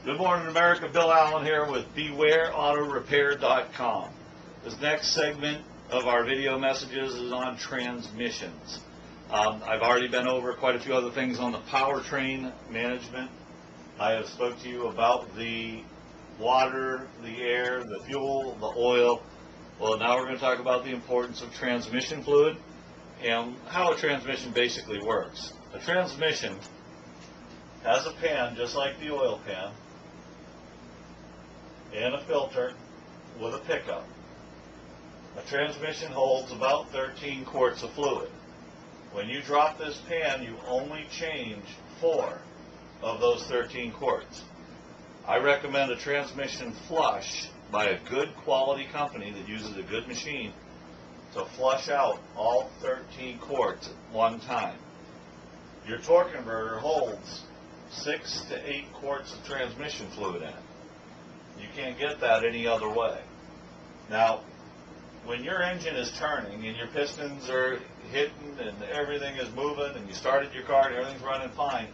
Good morning, America. Bill Allen here with BewareAutoRepair.com. This next segment of our video messages is on transmissions. I've already been over quite a few other things on the powertrain management. I have spoke to you about the water, the air, the fuel, the oil. Well, now we're going to talk about the importance of transmission fluid and how a transmission basically works. A transmission has a pan just like the oil pan and a filter with a pickup. A transmission holds about 13 quarts of fluid. When you drop this pan, you only change 4 of those 13 quarts. I recommend a transmission flush by a good quality company that uses a good machine to flush out all 13 quarts at one time. Your torque converter holds 6 to 8 quarts of transmission fluid in it. You can't get that any other way. Now, when your engine is turning and your pistons are hitting and everything is moving and you started your car and everything's running fine,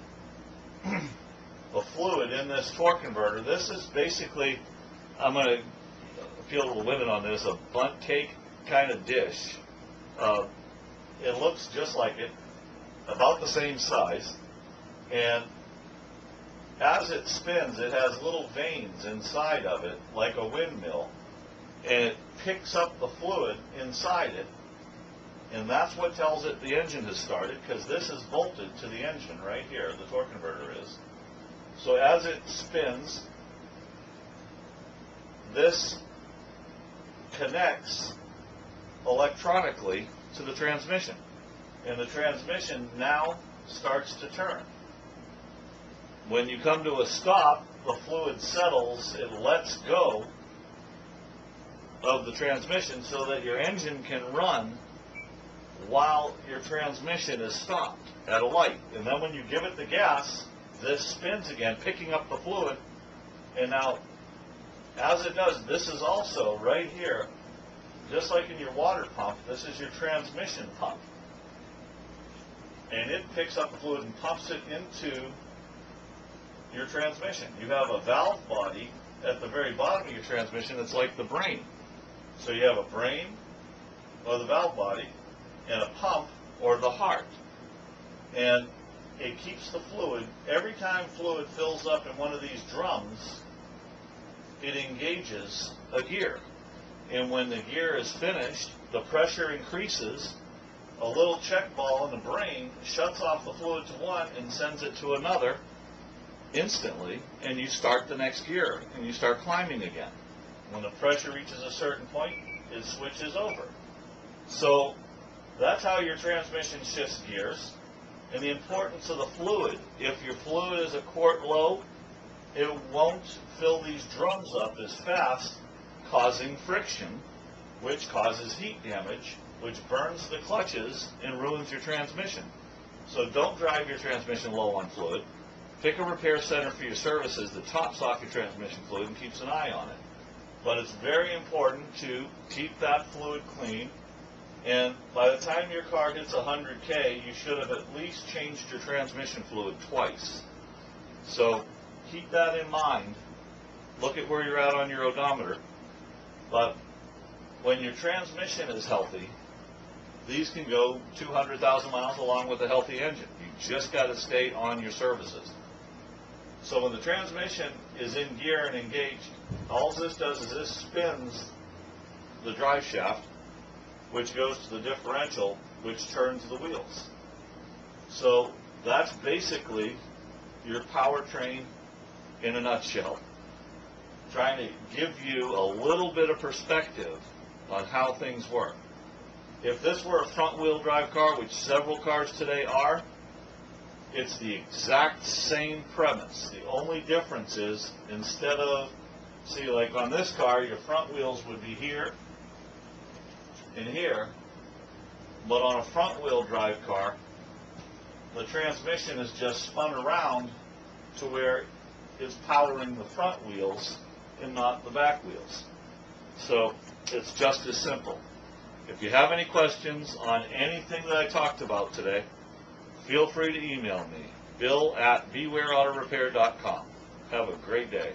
the fluid in this torque converter, this is basically, I'm going to appeal to the women on this, a bundt cake kind of dish. It looks just like it, about the same size, and as it spins, it has little veins inside of it, like a windmill, and it picks up the fluid inside it, and that's what tells it the engine has started, because this is bolted to the engine right here, the torque converter is. So as it spins, this connects electronically to the transmission, and the transmission now starts to turn. When you come to a stop, the fluid settles, it lets go of the transmission so that your engine can run while your transmission is stopped at a light. And then when you give it the gas, this spins again, picking up the fluid. And now, as it does, this is also right here, just like in your water pump, this is your transmission pump. And it picks up the fluid and pumps it into your transmission. You have a valve body at the very bottom of your transmission that's like the brain. So you have a brain, or the valve body, and a pump, or the heart. And it keeps the fluid. Every time fluid fills up in one of these drums, it engages a gear. And when the gear is finished, the pressure increases. A little check ball in the brain shuts off the fluid to one and sends it to another instantly, and you start the next gear and you start climbing again. When the pressure reaches a certain point, it switches over. So that's how your transmission shifts gears. And the importance of the fluid: if your fluid is a quart low, it won't fill these drums up as fast, causing friction, which causes heat damage, which burns the clutches and ruins your transmission. So don't drive your transmission low on fluid. Pick a repair center for your services that tops off your transmission fluid and keeps an eye on it. But it's very important to keep that fluid clean, and by the time your car hits 100K, you should have at least changed your transmission fluid twice. So keep that in mind. Look at where you're at on your odometer. But when your transmission is healthy, these can go 200,000 miles along with a healthy engine. You just got to stay on your services. So when the transmission is in gear and engaged, all this does is this spins the drive shaft, which goes to the differential, which turns the wheels. So that's basically your powertrain in a nutshell. Trying to give you a little bit of perspective on how things work. If this were a front-wheel drive car, which several cars today are, it's the exact same premise. The only difference is, instead of, see, like on this car, your front wheels would be here and here, but on a front-wheel drive car, the transmission is just spun around to where it's powering the front wheels and not the back wheels. So it's just as simple. If you have any questions on anything that I talked about today, feel free to email me, bill@bewareautorepair.com. Have a great day.